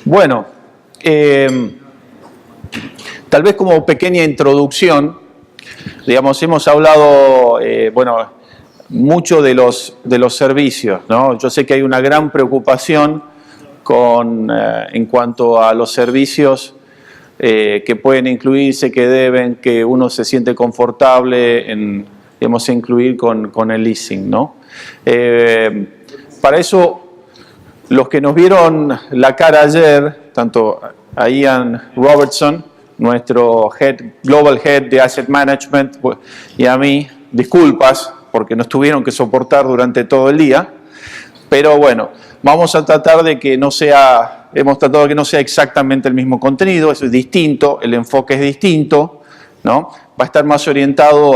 Bueno, tal vez como pequeña introducción, digamos, hemos hablado, bueno, mucho de los servicios, ¿no? Yo sé que hay una gran preocupación en cuanto a los servicios que pueden incluirse, que deben, que uno se siente confortable en, digamos, incluir con el leasing, ¿no? Para eso, los que nos vieron la cara ayer, tanto a Ian Robertson, nuestro Global Head de Asset Management, y a mí, disculpas, porque nos tuvieron que soportar durante todo el día, pero bueno, vamos a tratar de que no sea, hemos tratado de que no sea exactamente el mismo contenido, eso es distinto, el enfoque es distinto, ¿no? Va a estar más orientado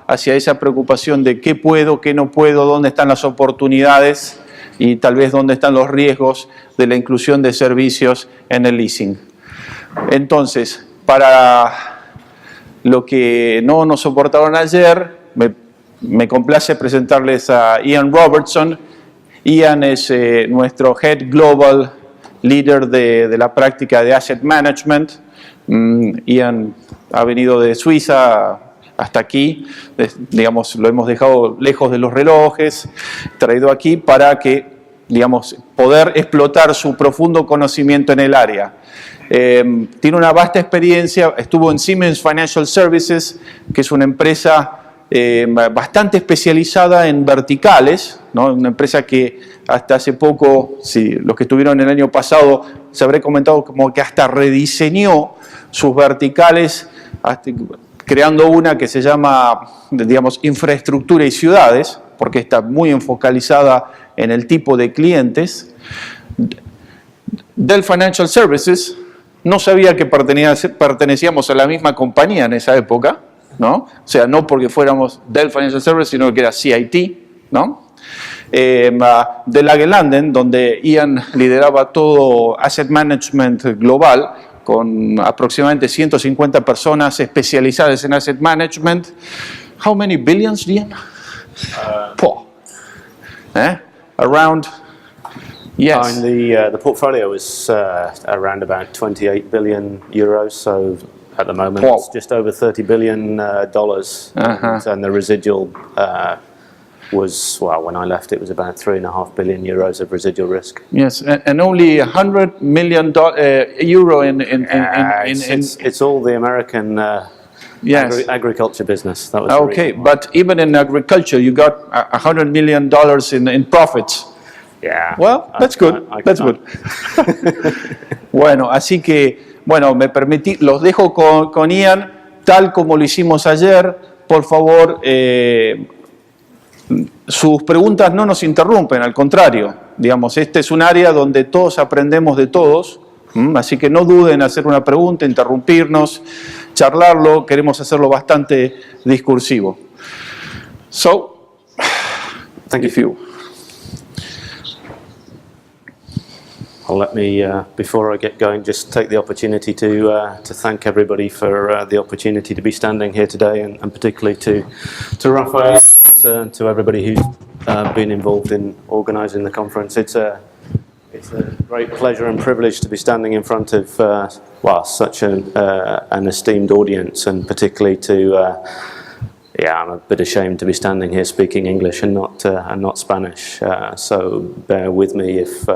hacia esa preocupación de qué puedo, qué no puedo, dónde están las oportunidades y tal vez dónde están los riesgos de la inclusión de servicios en el leasing. Entonces, para lo que no nos soportaron ayer, me complace presentarles a Ian Robertson. Ian es nuestro Head Global Leader de la práctica de Asset Management. Ian ha venido de Suiza hasta aquí, digamos, lo hemos dejado lejos de los relojes, traído aquí para que, digamos, poder explotar su profundo conocimiento en el área. Tiene una vasta experiencia, estuvo en Siemens Financial Services, que es una empresa bastante especializada en verticales, ¿no? Una empresa que hasta hace poco, si los que estuvieron el año pasado, se habré comentado como que hasta rediseñó sus verticales, creando una que se llama, digamos, infraestructura y ciudades, porque está muy enfocalizada en el tipo de clientes. Del Financial Services, no sabía que pertenecíamos a la misma compañía en esa época, ¿no? O sea, no porque fuéramos del Financial Services, sino que era CIT, ¿no? De Lagelanden, donde Ian lideraba todo Asset Management global, con aproximadamente 150 personas especializadas en Asset Management. How many billions, Ian? Around... Yes. And the portfolio was around about 28 billion euros, so at the moment it's just over $30 billion, and the residual was, well, when I left it was about 3.5 billion euros of residual risk. Yes, and only $100 million euro it's all the American yes. agriculture business. That was okay, but even in agriculture you got $100 million in profits. Yeah. Well, that's good. That's good. Bueno, así que, bueno, los dejo con Ian, tal como lo hicimos ayer. Por favor, sus preguntas no nos interrumpen, al contrario. Digamos, este es un área donde todos aprendemos de todos, así que no duden en hacer una pregunta, interrumpirnos, charlarlo. Queremos hacerlo bastante discursivo. So, thank you. Let me, before I get going, just take the opportunity to thank everybody for the opportunity to be standing here today, and particularly to Raphael and to everybody who's been involved in organising the conference. It's a great pleasure and privilege to be standing in front of well, such an esteemed audience, and particularly to yeah, I'm a bit ashamed to be standing here speaking English and not Spanish. So bear with me if.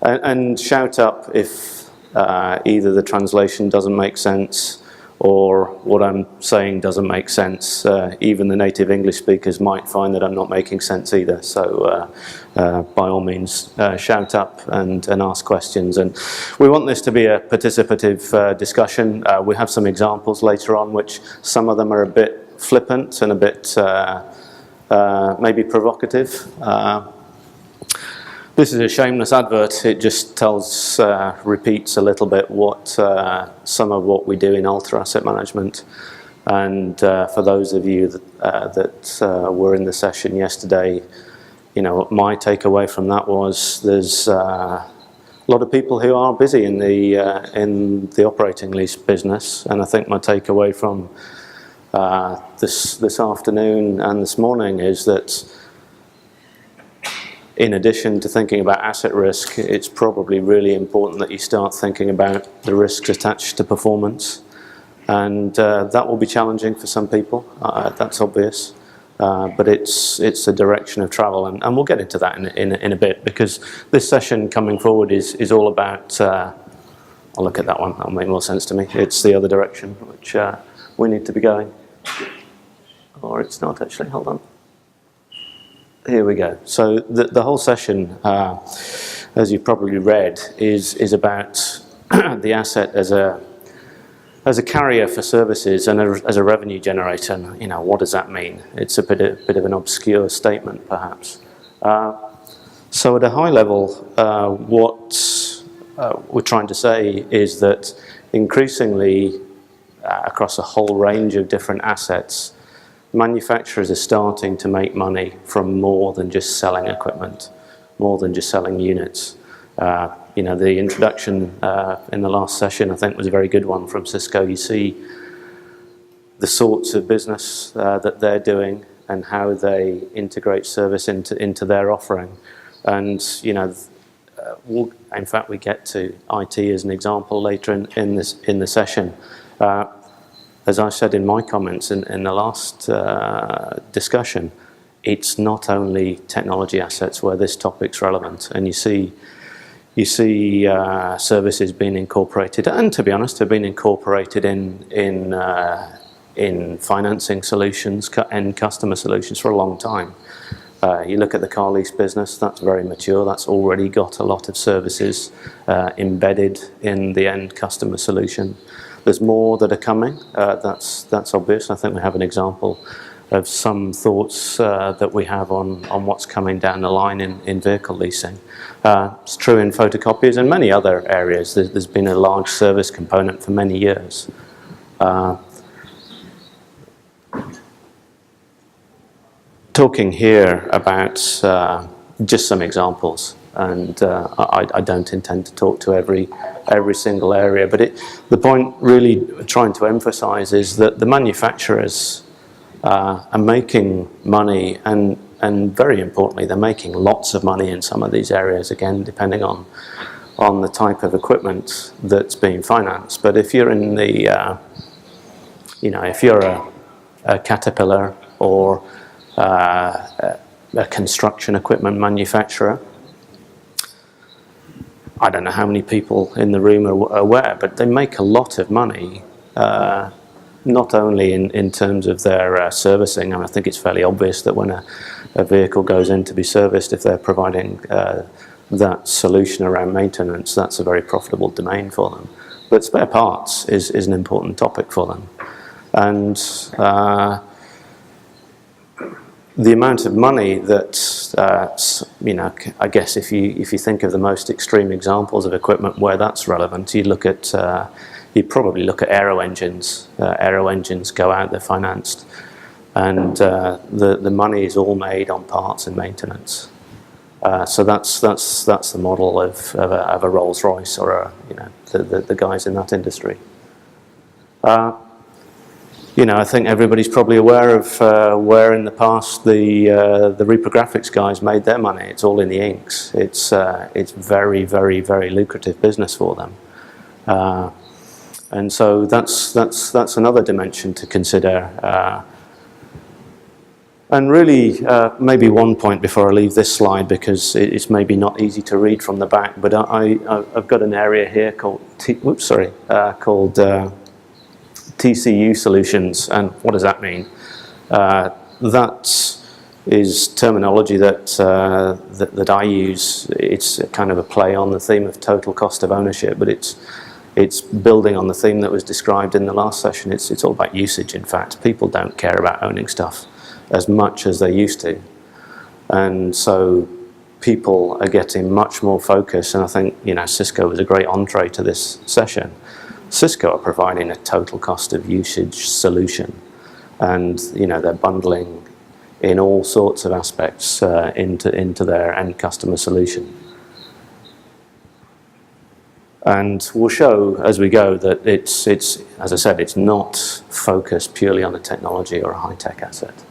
And shout up if either the translation doesn't make sense or what I'm saying doesn't make sense. Even the native English speakers might find that I'm not making sense either. So by all means, shout up and ask questions. And we want this to be a participative discussion. We have some examples later on, which some of them are a bit flippant and a bit maybe provocative. This is a shameless advert. It just tells, repeats a little bit what some of what we do in Alta Asset Management. And for those of you that were in the session yesterday, you know, my takeaway from that was there's a lot of people who are busy in the operating lease business, and I think my takeaway from this afternoon and this morning is that in addition to thinking about asset risk, it's probably really important that you start thinking about the risks attached to performance. And that will be challenging for some people, that's obvious. But it's a direction of travel, and we'll get into that in a bit, because this session coming forward is all about, I'll look at that one, that'll make more sense to me. It's the other direction, which we need to be going. Or it's not actually, hold on. Here we go. So the whole session, as you've probably read, is about the asset as a carrier for services and as a revenue generator. And, you know, what does that mean? It's a bit of an obscure statement, perhaps. So at a high level, what we're trying to say is that increasingly, across a whole range of different assets, manufacturers are starting to make money from more than just selling equipment, more than just selling units. You know, the introduction in the last session, I think, was a very good one from Cisco. You see the sorts of business that they're doing and how they integrate service into their offering. And, you know, in fact, we get to IT as an example later in the session. As I said in my comments in the last discussion, it's not only technology assets where this topic's relevant, and you see services being incorporated, and to be honest, have been incorporated in financing solutions and customer solutions for a long time. You look at the car lease business, that's very mature, that's already got a lot of services embedded in the end customer solution. There's more that are coming, that's obvious. I think we have an example of some thoughts that we have on what's coming down the line in vehicle leasing. It's true in photocopiers and many other areas. There's been a large service component for many years. Talking here about just some examples, and I don't intend to talk to every single area, but the point really trying to emphasize is that the manufacturers are making money, and very importantly, they're making lots of money in some of these areas, again, depending on the type of equipment that's being financed. But if you're in the, you know, if you're a Caterpillar or a construction equipment manufacturer, I don't know how many people in the room are aware, but they make a lot of money, not only in terms of their servicing, and I think it's fairly obvious that when a vehicle goes in to be serviced, if they're providing that solution around maintenance, that's a very profitable domain for them. But spare parts is an important topic for them. And the amount of money that, you know, I guess if you think of the most extreme examples of equipment where that's relevant, you probably look at aero engines. Aero engines go out, they're financed, and the money is all made on parts and maintenance. So that's the model of a Rolls-Royce or the guys in that industry. You know, I think everybody's probably aware of where in the past the reprographics guys made their money. It's all in the inks. It's very, very, very lucrative business for them, and so that's another dimension to consider. And really, maybe one point before I leave this slide, because it's maybe not easy to read from the back, but I've got an area here called TCU solutions. And what does that mean? That is terminology that I use. It's kind of a play on the theme of total cost of ownership, but it's building on the theme that was described in the last session. It's all about usage, in fact. People don't care about owning stuff as much as they used to. And so people are getting much more focused, and I think, you know, Cisco was a great entree to this session. Cisco are providing a total cost of usage solution, and, you know, they're bundling in all sorts of aspects into their end customer solution. And we'll show as we go that it's as I said, it's not focused purely on a technology or a high-tech asset.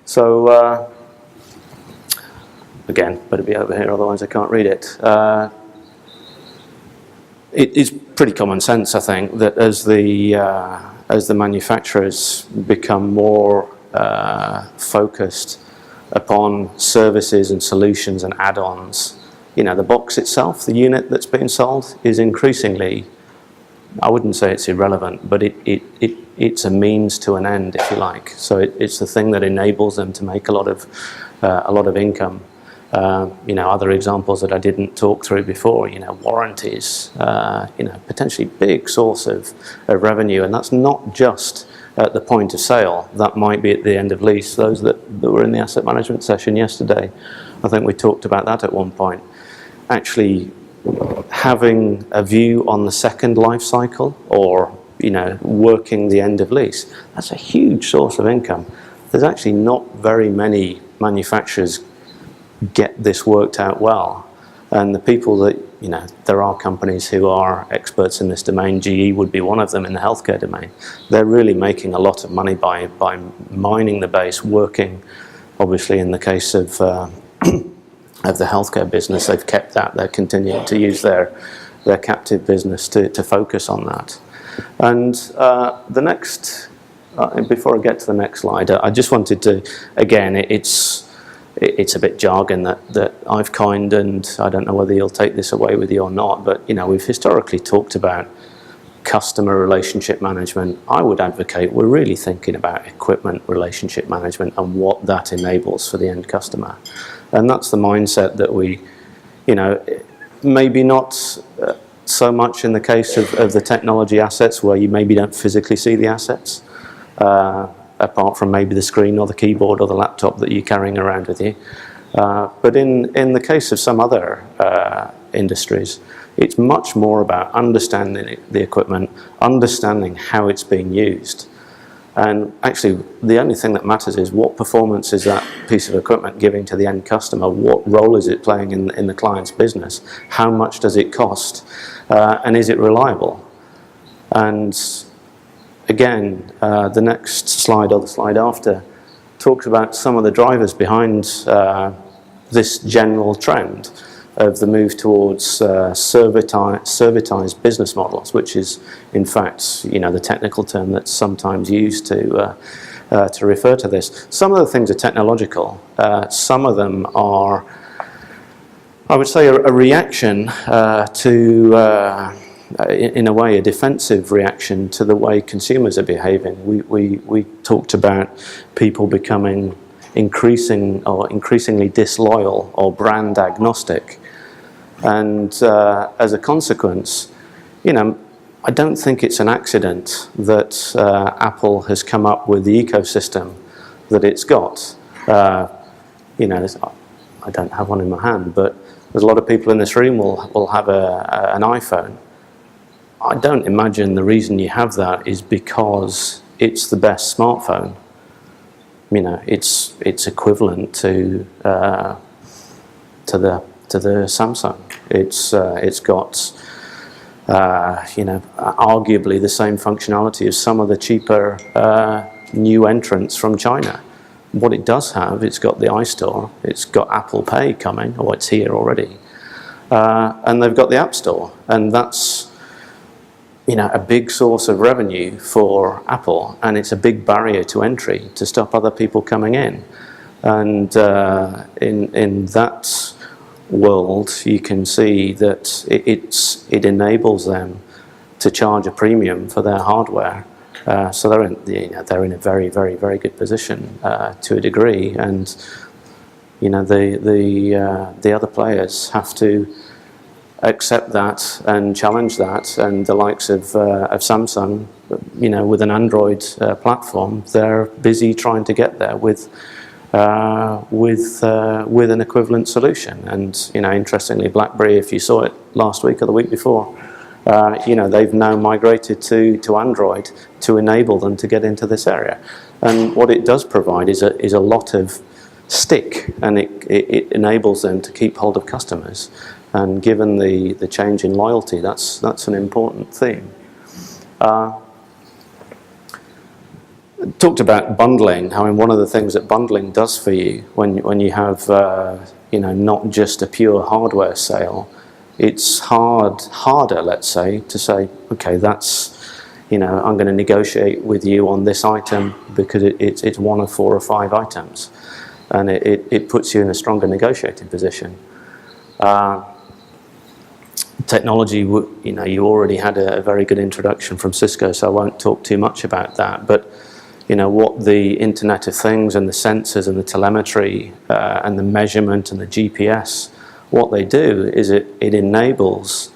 So again, better be over here, otherwise I can't read it. It is pretty common sense, I think, that as the manufacturers become more focused upon services and solutions and add-ons, you know, the box itself, the unit that's being sold, is increasingly, I wouldn't say it's irrelevant, but it's a means to an end, if you like. So it's the thing that enables them to make a lot of income. You know, other examples that I didn't talk through before, you know, warranties, you know, potentially big source of revenue, and that's not just at the point of sale. That might be at the end of lease. Those that were in the asset management session yesterday, I think we talked about that at one point. Actually having a view on the second life cycle, or, you know, working the end of lease, that's a huge source of income. There's actually not very many manufacturers get this worked out well, and the people that, you know, there are companies who are experts in this domain. GE would be one of them in the healthcare domain. They're really making a lot of money by mining the base, working, obviously in the case of the healthcare business, they've kept that. They're continuing to use their captive business to focus on that. And the next, before I get to the next slide, I just wanted to, again, it's a bit jargon that I've coined, and I don't know whether you'll take this away with you or not, but, you know, we've historically talked about customer relationship management. I would advocate we're really thinking about equipment relationship management and what that enables for the end customer. And that's the mindset that we, you know, maybe not so much in the case of the technology assets, where you maybe don't physically see the assets, apart from maybe the screen or the keyboard or the laptop that you're carrying around with you. But in the case of some other industries, it's much more about understanding the equipment, understanding how it's being used. And actually, the only thing that matters is what performance is that piece of equipment giving to the end customer, what role is it playing in the client's business, how much does it cost, and is it reliable? And again, the next slide, or the slide after, talks about some of the drivers behind this general trend of the move towards servitized business models, which is, in fact, you know, the technical term that's sometimes used to refer to this. Some of the things are technological. Some of them are, I would say, a reaction to, in a way, a defensive reaction to the way consumers are behaving. We talked about people becoming increasingly disloyal or brand agnostic. And as a consequence, you know, I don't think it's an accident that Apple has come up with the ecosystem that it's got. You know, I don't have one in my hand, but there's a lot of people in this room will have an iPhone. I don't imagine the reason you have that is because it's the best smartphone. You know, it's equivalent to the Samsung. It's got you know, arguably the same functionality as some of the cheaper new entrants from China. What it does have, it's got the iStore, it's got Apple Pay coming, or it's here already, and they've got the App Store, and that's, you know, a big source of revenue for Apple, and it's a big barrier to entry to stop other people coming in. And in that world, you can see that it enables them to charge a premium for their hardware. So they're in a very, very, very good position to a degree, and, you know, the other players have to accept that and challenge that. And the likes of Samsung, you know, with an Android platform, they're busy trying to get there with an equivalent solution. And, you know, interestingly, BlackBerry, if you saw it last week or the week before, you know, they've now migrated to Android to enable them to get into this area. And what it does provide is a lot of stick, and it enables them to keep hold of customers. And given the change in loyalty, that's an important theme. Talked about bundling. I mean, one of the things that bundling does for you when you have not just a pure hardware sale. It's harder, let's say, to say, okay, that's, I'm going to negotiate with you on this item because it's one of 4 or 5 items, and it puts you in a stronger negotiating position. Technology, you already had a very good introduction from Cisco, so I won't talk too much about that. But what the Internet of Things and the sensors and the telemetry and the measurement and the GPS, what they do is it enables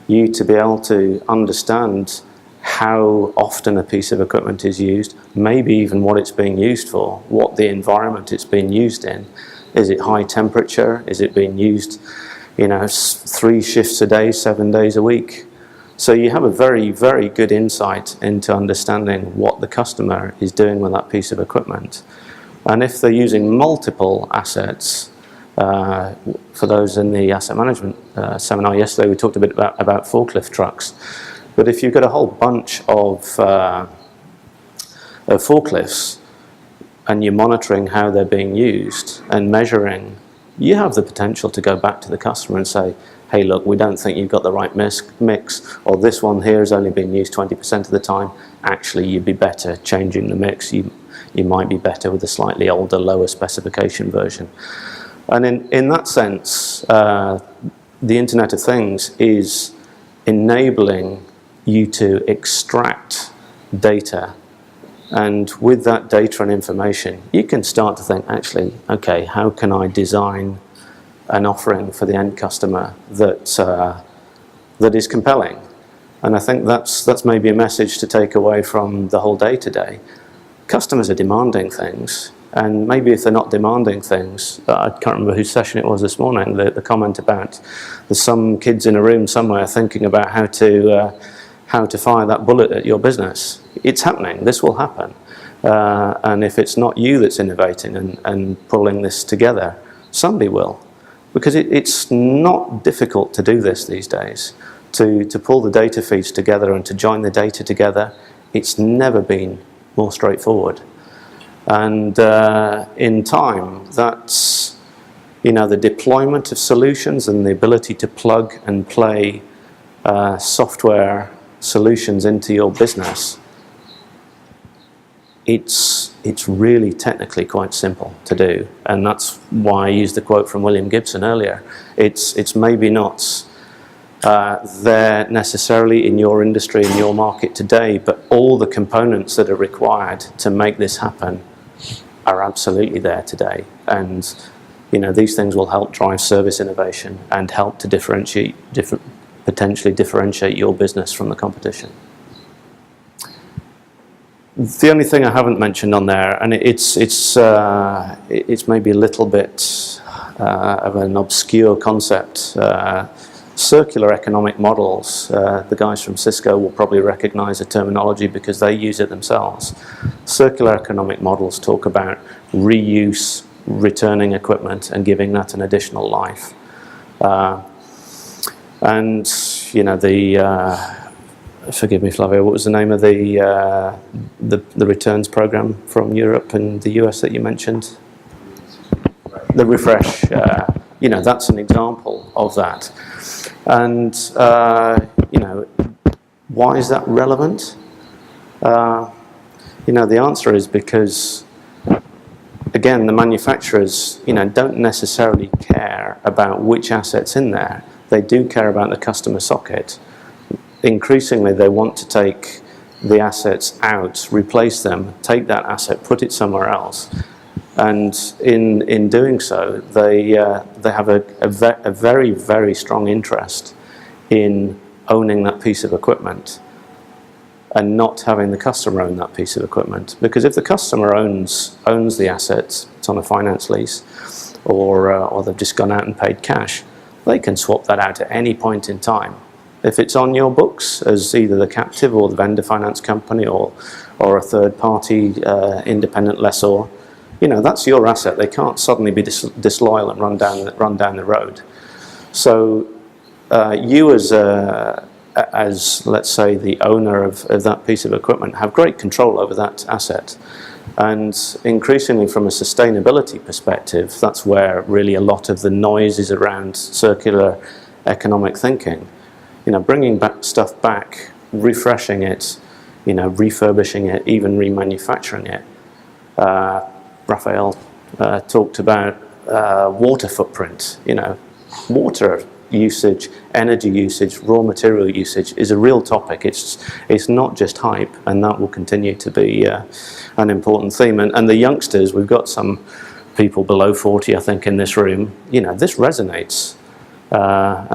you to be able to understand how often a piece of equipment is used, maybe even what it's being used for, what the environment it's being used in. Is it high temperature? Is it being used 3 shifts a day, 7 days a week? So you have a very, very good insight into understanding what the customer is doing with that piece of equipment. And if they're using multiple assets, for those in the asset management seminar yesterday, we talked a bit about forklift trucks. But if you've got a whole bunch of forklifts and you're monitoring how they're being used and measuring, you have the potential to go back to the customer and say, hey, look, we don't think you've got the right mix, or this one here has only been used 20% of the time. Actually, you'd be better changing the mix. You might be better with a slightly older, lower specification version. And in that sense, the Internet of Things is enabling you to extract data. And with that data and information, you can start to think, actually, okay, how can I design an offering for the end customer that is compelling? And I think that's maybe a message to take away from the whole day today. Customers are demanding things, and maybe if they're not demanding things, I can't remember whose session it was this morning, the comment about there's some kids in a room somewhere thinking about how to fire that bullet at your business. It's happening. This will happen. And if it's not you that's innovating and pulling this together, somebody will. Because it's not difficult to do this these days. To pull the data feeds together and to join the data together, it's never been more straightforward. And in time, that's the deployment of solutions and the ability to plug and play software solutions into your business. It's really technically quite simple to do, and that's why I used the quote from William Gibson earlier. It's maybe not there necessarily in your industry, in your market today, but all the components that are required to make this happen are absolutely there today. And these things will help drive service innovation and help to potentially differentiate your business from the competition. The only thing I haven't mentioned on there, and it's maybe a little bit of an obscure concept, circular economic models. The guys from Cisco will probably recognize the terminology because they use it themselves. Circular economic models talk about reuse, returning equipment and giving that an additional life. And forgive me, Flavio, what was the name of the returns program from Europe and the US that you mentioned? The Refresh. That's an example of that. And why is that relevant? The answer is because, again, the manufacturers, don't necessarily care about which asset's in there. They do care about the customer socket. Increasingly, they want to take the assets out, replace them, take that asset, put it somewhere else. And in doing so, they have a very, very strong interest in owning that piece of equipment and not having the customer own that piece of equipment. Because if the customer owns the assets, it's on a finance lease, or they've just gone out and paid cash, they can swap that out at any point in time. If it's on your books as either the captive or the vendor finance company or a third-party independent lessor, that's your asset. They can't suddenly be disloyal and run down the road. So you as let's say the owner of that piece of equipment have great control over that asset. And increasingly from a sustainability perspective, that's where really a lot of the noise is around circular economic thinking. Bringing back stuff back, refreshing it, refurbishing it, even remanufacturing it. Raphael talked about water footprint. Water usage, energy usage, raw material usage is a real topic. It's not just hype, and that will continue to be an important theme. And the youngsters, we've got some people below 40, I think, in this room. This resonates.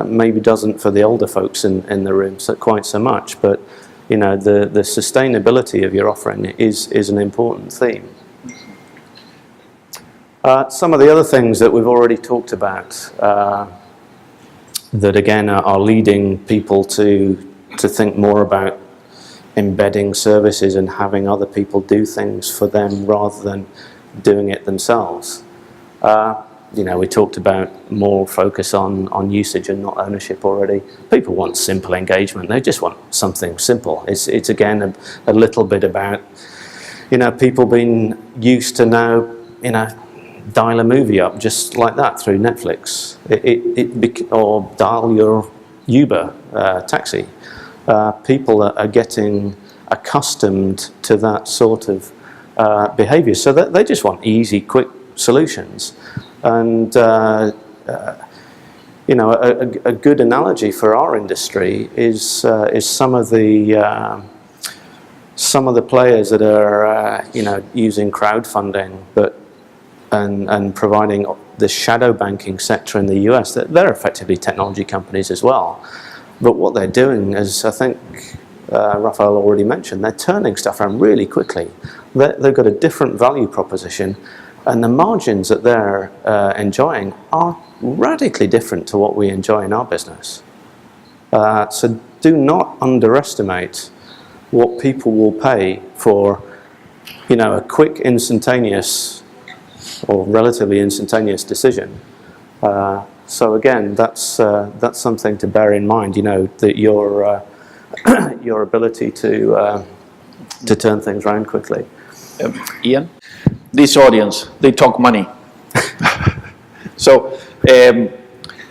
Maybe doesn't for the older folks in the room quite so much, but the sustainability of your offering is an important theme. Some of the other things that we've already talked about that again are leading people to think more about embedding services and having other people do things for them rather than doing it themselves. We talked about more focus on usage and not ownership already. People want simple engagement. They just want something simple. It's again a little bit about people being used to now dial a movie up just like that through Netflix, or dial your Uber taxi. People are getting accustomed to that sort of behaviour, so that they just want easy, quick solutions. And a good analogy for our industry is some of the players that are using crowdfunding, and providing the shadow banking sector in the US. They're effectively technology companies as well. But what they're doing is, I think Raphael already mentioned, they're turning stuff around really quickly. They've got a different value proposition, and the margins that they're enjoying are radically different to what we enjoy in our business. So do not underestimate what people will pay for a quick, instantaneous, or relatively instantaneous decision. So again, that's something to bear in mind. That your ability to turn things around quickly. Ian, this audience, they talk money. So,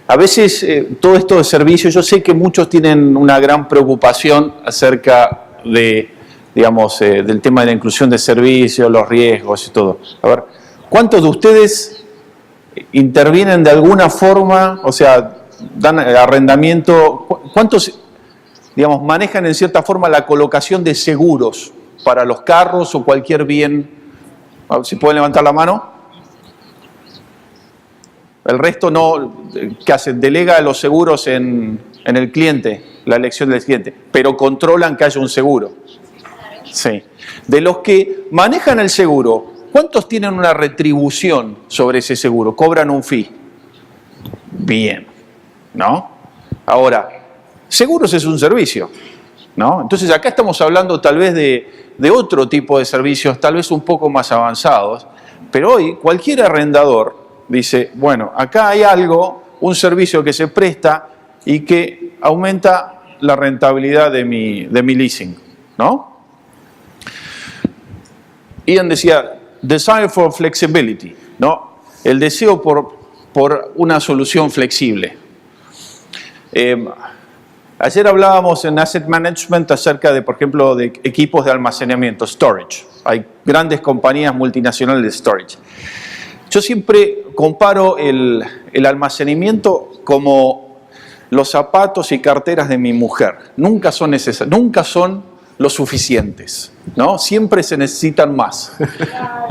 a veces todo esto de servicio, yo sé que muchos tienen una gran preocupación acerca de, del tema de la inclusión de servicios, los riesgos y todo. A ver, ¿cuántos de ustedes intervienen de alguna forma, o sea, dan arrendamiento? ¿Cuántos, manejan en cierta forma la colocación de seguros para los carros o cualquier bien? A ver si pueden levantar la mano. El resto no, ¿qué hacen? Delega los seguros en el cliente, la elección del cliente, pero controlan que haya un seguro. Sí. De los que manejan el seguro, ¿cuántos tienen una retribución sobre ese seguro? ¿Cobran un fee? Bien, ¿no? Ahora, seguros es un servicio, ¿no? Entonces acá estamos hablando tal vez de otro tipo de servicios, tal vez un poco más avanzados, pero hoy cualquier arrendador dice, bueno, acá hay algo, un servicio que se presta y que aumenta la rentabilidad de mi leasing, ¿no? Ian decía, desire for flexibility, ¿no? El deseo por una solución flexible. Ayer hablábamos en Asset Management acerca de, por ejemplo, de equipos de almacenamiento, storage. Hay grandes compañías multinacionales de storage. Yo siempre comparo el almacenamiento como los zapatos y carteras de mi mujer. Nunca son necesarios, nunca son lo suficientes, ¿no? Siempre se necesitan más,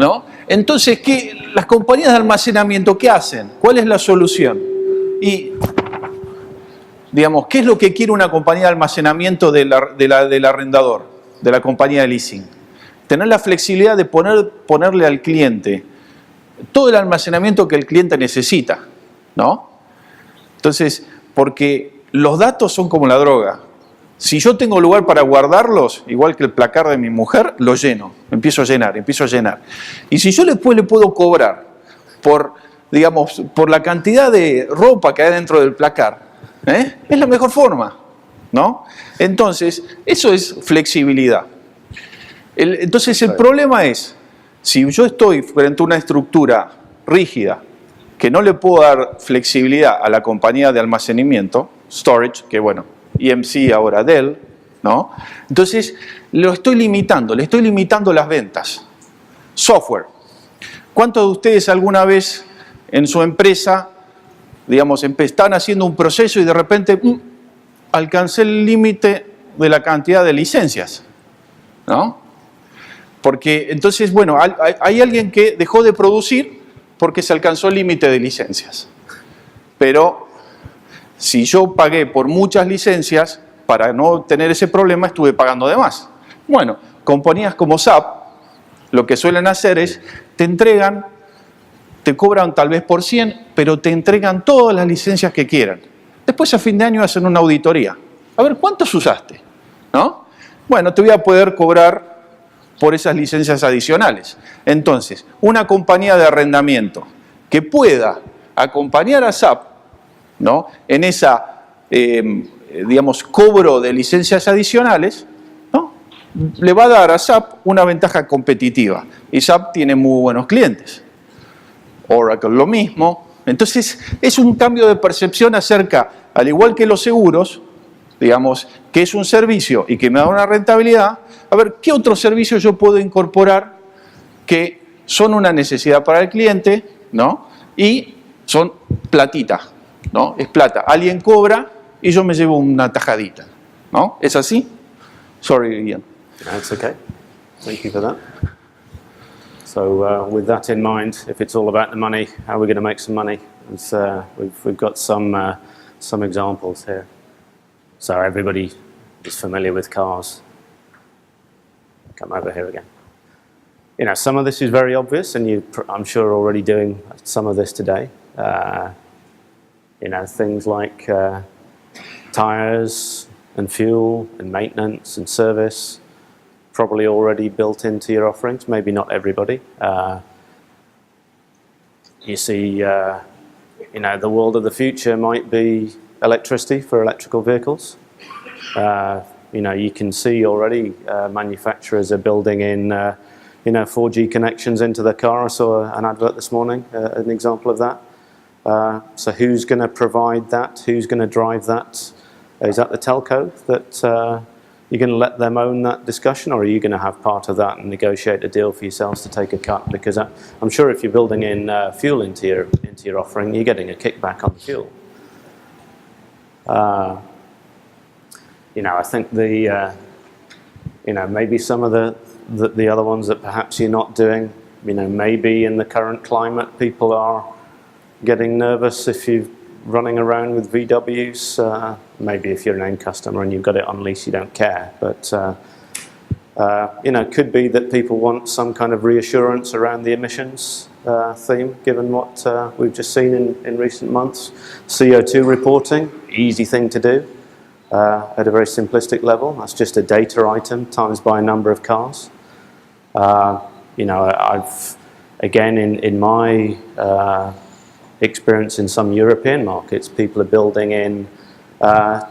¿no? Entonces, las compañías de almacenamiento, ¿qué hacen? ¿Cuál es la solución? Y, ¿qué es lo que quiere una compañía de almacenamiento del arrendador, de la compañía de leasing? Tener la flexibilidad de ponerle al cliente todo el almacenamiento que el cliente necesita, ¿no? Entonces, porque los datos son como la droga. Si yo tengo lugar para guardarlos, igual que el placar de mi mujer, lo lleno, empiezo a llenar. Y si yo después le puedo cobrar por la cantidad de ropa que hay dentro del placar, es la mejor forma, ¿no? Entonces, eso es flexibilidad. Entonces, el problema es, Si yo estoy frente a una estructura rígida que no le puedo dar flexibilidad a la compañía de almacenamiento, storage, que bueno, EMC ahora Dell, ¿no? Entonces lo estoy limitando, le estoy limitando las ventas. Software. ¿Cuántos de ustedes alguna vez en su empresa, digamos, están haciendo un proceso y de repente alcancé el límite de la cantidad de licencias? ¿No? Porque entonces, bueno, hay alguien que dejó de producir porque se alcanzó el límite de licencias. Pero si yo pagué por muchas licencias, para no tener ese problema estuve pagando de más. Bueno, compañías como SAP, lo que suelen hacer es, te cobran tal vez por 100, pero te entregan todas las licencias que quieran. Después a fin de año hacen una auditoría. A ver, ¿cuántos usaste? ¿No? Bueno, te voy a poder cobrar por esas licencias adicionales. Entonces, una compañía de arrendamiento que pueda acompañar a SAP, ¿no?, en esa, digamos, cobro de licencias adicionales, ¿no?, le va a dar a SAP una ventaja competitiva. Y SAP tiene muy buenos clientes. Oracle lo mismo. Entonces, es un cambio de percepción acerca, al igual que los seguros, digamos, que es un servicio y que me da una rentabilidad. A ver, ¿qué otros servicios yo puedo incorporar que son una necesidad para el cliente, ¿no?, y son platita, ¿no? Es plata. Alguien cobra y yo me llevo una tajadita, ¿no? ¿Es así? Sorry, Ian. That's okay. Thank you for that. So with that in mind, if it's all about the money, how are we going to make some money? We've got some examples here. So everybody is familiar with cars. Come over here again. You know, some of this is very obvious, and I'm sure, are already doing some of this today. You know, things like tyres and fuel and maintenance and service, probably already built into your offerings, maybe not everybody. You see, you know, the world of the future might be electricity for electrical vehicles. You know, you can see already manufacturers are building in, you know, 4G connections into their car. I saw an advert this morning, an example of that. So who's going to provide that? Who's going to drive that? Is that the telco that you're going to let them own that discussion, or are you going to have part of that and negotiate a deal for yourselves to take a cut? Because I'm sure if you're building in fuel into your offering, you're getting a kickback on the fuel. You know, I think you know, maybe some of the other ones that perhaps you're not doing, you know, maybe in the current climate, people are getting nervous if you're running around with VWs. Maybe if you're an end customer and you've got it on lease, you don't care. But, you know, it could be that people want some kind of reassurance around the emissions theme, given what we've just seen in recent months. CO2 reporting, easy thing to do at a very simplistic level. That's just a data item times by a number of cars. You know, I've, again, in my experience in some European markets, people are building in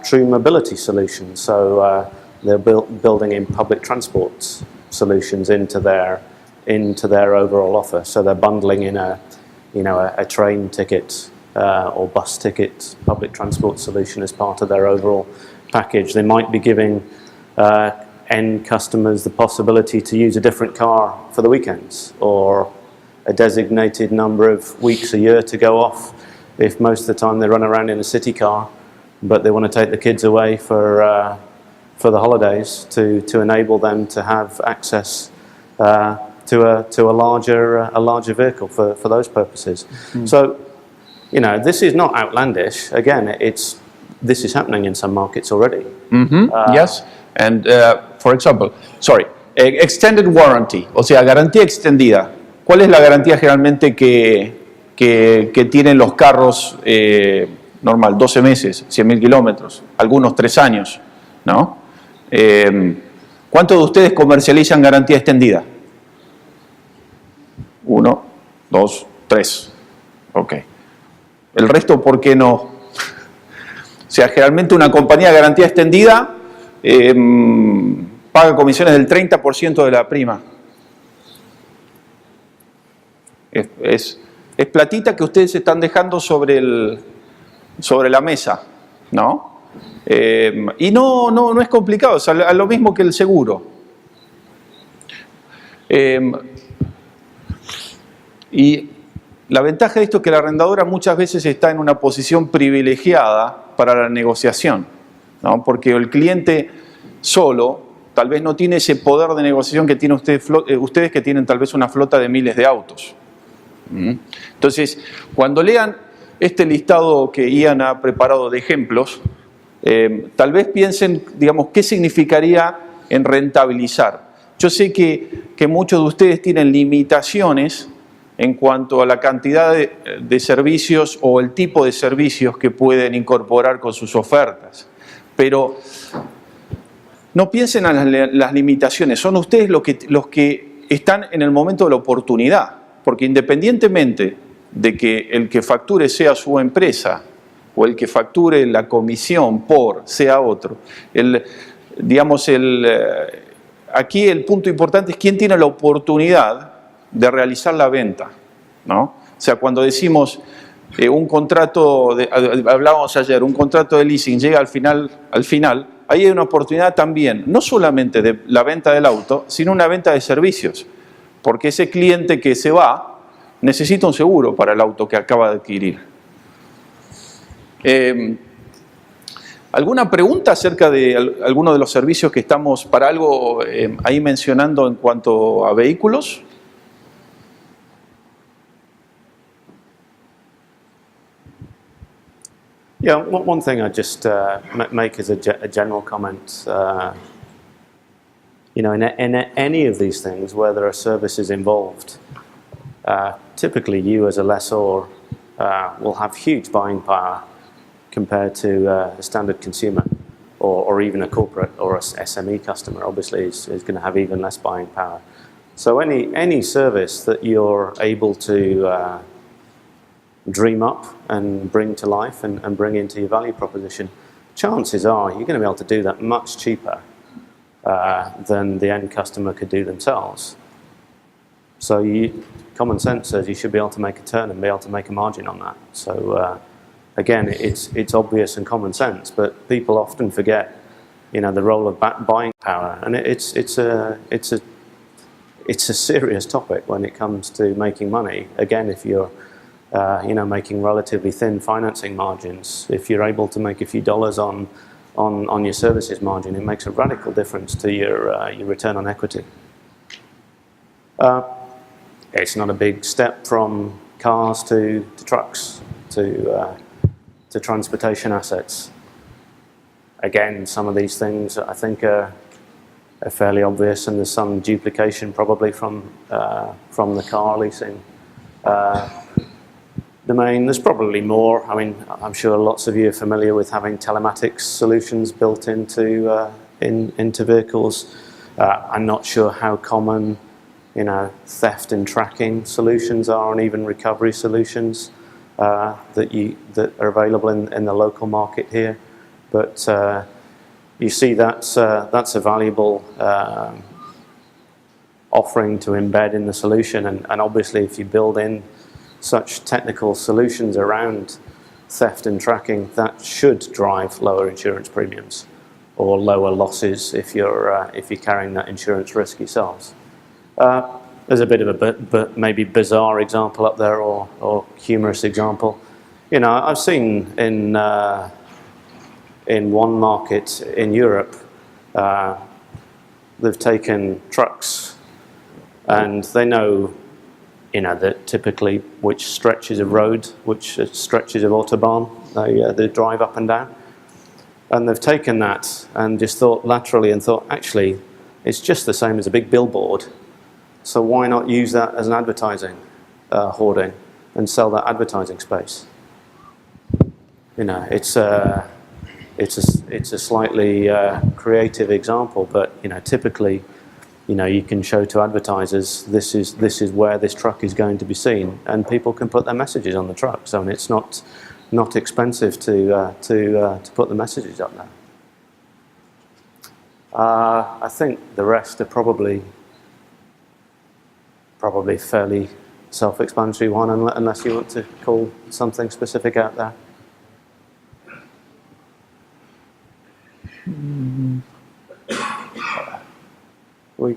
true mobility solutions. So they're building in public transport solutions into their overall offer. So they're bundling in a train ticket or bus ticket, public transport solution as part of their overall package. They might be giving end customers the possibility to use a different car for the weekends, or a designated number of weeks a year to go off if most of the time they run around in a city car, but they want to take the kids away for the holidays to enable them to have access to a larger vehicle for those purposes. Mm. So, you know, this is not outlandish. Again, this is happening in some markets already. Mm-hmm. Yes, and for example, extended warranty, o sea, garantía extendida. ¿Cuál es la garantía generalmente que tienen los carros normal? 12 meses, 100.000 kilómetros, algunos 3 años, ¿no? ¿Cuántos de ustedes comercializan garantía extendida? 1, 2, 3. Ok. ¿El resto por qué no? O sea, generalmente una compañía de garantía extendida paga comisiones del 30% de la prima. Es platita que ustedes están dejando sobre la mesa, ¿no? Y no es complicado, es a lo mismo que el seguro. Y la ventaja de esto es que la arrendadora muchas veces está en una posición privilegiada para la negociación, ¿no? Porque el cliente solo tal vez no tiene ese poder de negociación que tienen ustedes que tienen tal vez una flota de miles de autos. Entonces, cuando lean este listado que Ian ha preparado de ejemplos, tal vez piensen, digamos, qué significaría en rentabilizar. Yo sé que muchos de ustedes tienen limitaciones en cuanto a la cantidad de servicios o el tipo de servicios que pueden incorporar con sus ofertas, pero no piensen en las limitaciones, son ustedes los que están en el momento de la oportunidad, porque independientemente de que el que facture sea su empresa o el que facture la comisión sea otro, aquí el punto importante es quién tiene la oportunidad de realizar la venta, ¿no? O sea, cuando decimos un contrato, hablábamos ayer, un contrato de leasing llega al final, ahí hay una oportunidad también, no solamente de la venta del auto, sino una venta de servicios, porque ese cliente que se va necesita un seguro para el auto que acaba de adquirir. ¿Alguna pregunta acerca de alguno de los servicios que estamos para algo ahí mencionando en cuanto a vehículos? Yeah, one thing I just make as a general comment. You know, in any of these things where there are services involved, typically you as a lessor will have huge buying power compared to a standard consumer or even a corporate or a SME customer. Obviously is going to have even less buying power. So any service that you're able to dream up and bring to life and bring into your value proposition, chances are you're going to be able to do that much cheaper than the end customer could do themselves. So common sense says you should be able to make a turn and be able to make a margin on that. So again, it's obvious and common sense, but people often forget, you know, the role of buying power, and it's a serious topic when it comes to making money. Again, if you're you know, making relatively thin financing margins, if you're able to make a few dollars on your services margin, it makes a radical difference to your return on equity. It's not a big step from cars to trucks to transportation assets. Again, some of these things I think are fairly obvious, and there's some duplication probably from the car leasing domain. There's probably more. I mean, I'm sure lots of you are familiar with having telematics solutions built into vehicles. I'm not sure how common, you know, theft and tracking solutions are, and even recovery solutions that are available in the local market here. But you see that's a valuable offering to embed in the solution, and obviously if you build in such technical solutions around theft and tracking, that should drive lower insurance premiums or lower losses if you're carrying that insurance risk yourselves. There's a bit of a maybe bizarre example up there, or humorous example. You know, I've seen in one market in Europe, they've taken trucks, and they know, you know, that typically which stretches of road, which stretches of autobahn they drive up and down. And they've taken that and just thought laterally and thought, actually, it's just the same as a big billboard. So why not use that as an advertising hoarding and sell that advertising space? You know, it's a slightly creative example, but, you know, typically, you know, you can show to advertisers this is where this truck is going to be seen, and people can put their messages on the truck. So it's not expensive to put the messages up there. I think the rest are probably fairly self-explanatory one, unless you want to call something specific out there.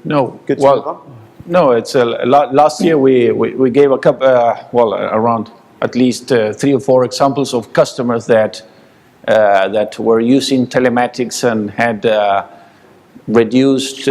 No. Good to move on? No, it's last year we gave a couple, around at least 3 or 4 examples of customers that were using telematics and had reduced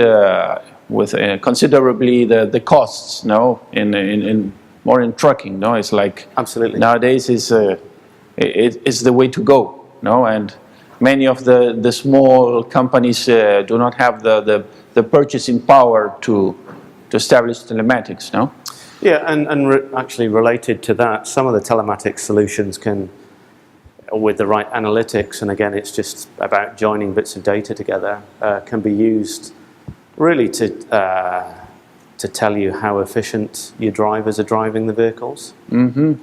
with considerably the costs. No, in more in trucking. No, it's like Absolutely. Nowadays it's the way to go. No, and many of the small companies do not have the purchasing power to establish telematics, no? Yeah, and actually related to that, some of the telematics solutions can, with the right analytics, and again it's just about joining bits of data together, can be used really to tell you how efficient your drivers are driving the vehicles. Mm-hmm.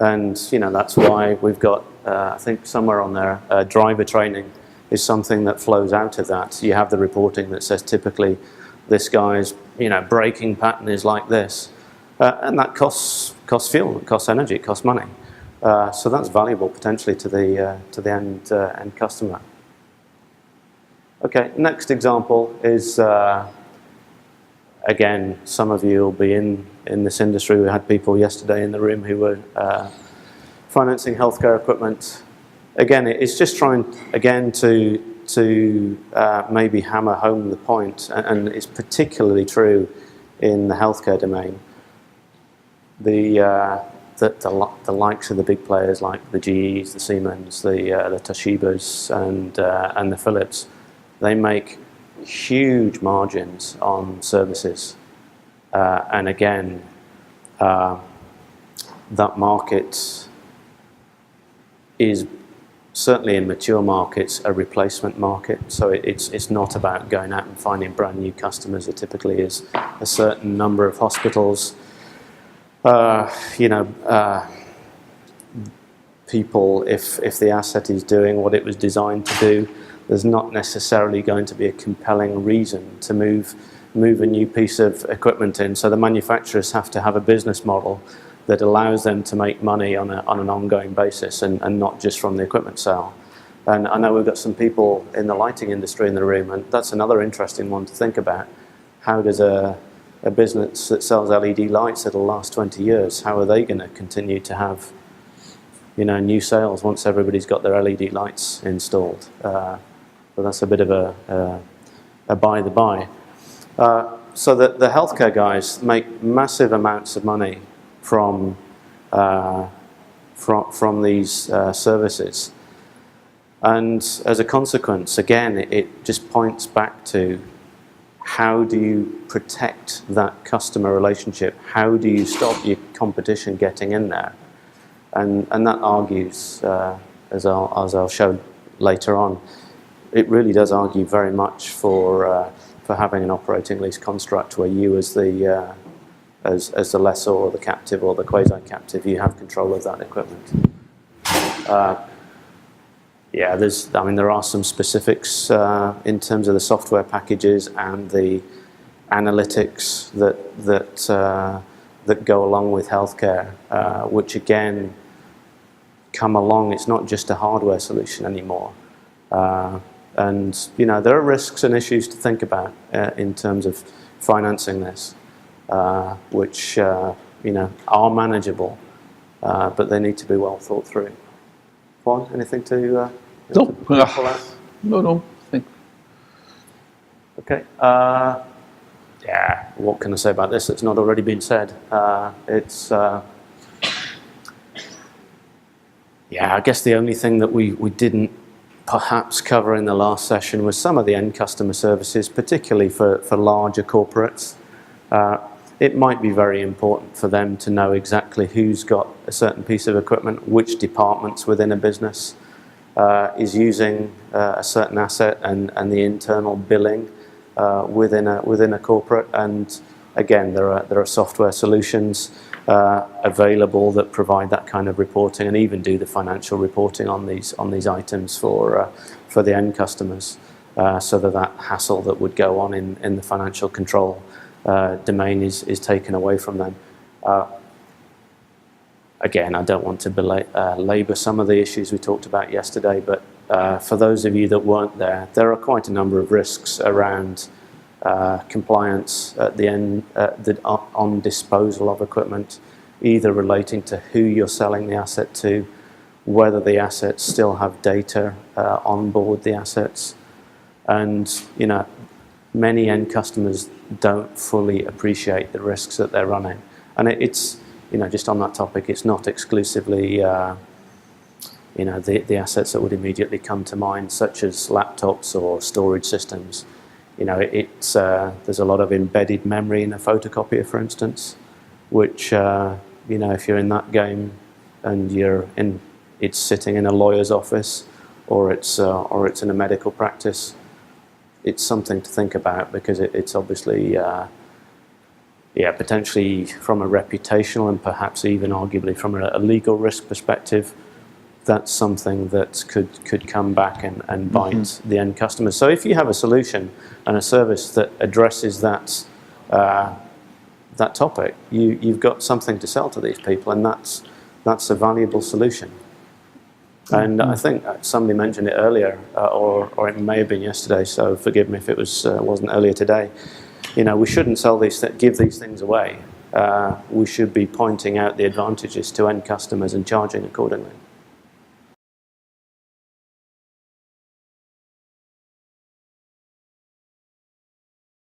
And that's why we've got, I think somewhere on there, driver training is something that flows out of that. You have the reporting that says typically this guy's braking pattern is like this, and that costs fuel, it costs energy, it costs money. So that's valuable potentially to the end customer. Okay, next example is again, some of you will be in this industry. We had people yesterday in the room who were financing healthcare equipment. Again, it's just trying again to maybe hammer home the point, and it's particularly true in the healthcare domain. The likes of the big players like the GEs, the Siemens, the Toshibas, and the Philips, they make huge margins on services, and again, that market is certainly in mature markets a replacement market. So it's not about going out and finding brand new customers. It typically is a certain number of hospitals. People, if the asset is doing what it was designed to do, there's not necessarily going to be a compelling reason to move a new piece of equipment in. So the manufacturers have to have a business model that allows them to make money on an ongoing basis, and not just from the equipment sale. And I know we've got some people in the lighting industry in the room, and that's another interesting one to think about. How does a business that sells LED lights that'll last 20 years, how are they going to continue to have new sales once everybody's got their LED lights installed? So that's a bit of a by the by. So the healthcare guys make massive amounts of money from these services, and as a consequence, again, it just points back to how do you protect that customer relationship? How do you stop your competition getting in there? And that argues, as I'll show later on, it really does argue very much for having an operating lease construct where you as the lessor or the captive or the quasi-captive, you have control of that equipment. Yeah, there are some specifics in terms of the software packages and the analytics that go along with healthcare, which again come along. It's not just a hardware solution anymore, and there are risks and issues to think about in terms of financing this. Which are manageable, but they need to be well thought through. Juan, anything to pull out? No. Okay. Yeah. What can I say about this that's not already been said? Yeah. I guess the only thing that we didn't perhaps cover in the last session was some of the end customer services, particularly for larger corporates. It might be very important for them to know exactly who's got a certain piece of equipment, which departments within a business is using a certain asset, and the internal billing within a corporate. And again, there are software solutions available that provide that kind of reporting, and even do the financial reporting on these items for the end customers, so that hassle that would go on in the financial control domain is taken away from them. Again, I don't want to labour some of the issues we talked about yesterday, but for those of you that weren't there, there are quite a number of risks around compliance at the end, on disposal of equipment, either relating to who you're selling the asset to, whether the assets still have data on board the assets, and many end customers don't fully appreciate the risks that they're running. And it's just on that topic, it's not exclusively the assets that would immediately come to mind, such as laptops or storage systems. There's a lot of embedded memory in a photocopier, for instance, which if you're in that game and it's sitting in a lawyer's office, or it's in a medical practice, it's something to think about, because it's obviously potentially from a reputational and perhaps even arguably from a legal risk perspective, that's something that could come back and bite the end customer. So if you have a solution and a service that addresses that topic, you've got something to sell to these people, and that's a valuable solution. And I think somebody mentioned it earlier, or it may have been yesterday, so forgive me if it wasn't earlier today. We shouldn't give these things away. We should be pointing out the advantages to end customers and charging accordingly.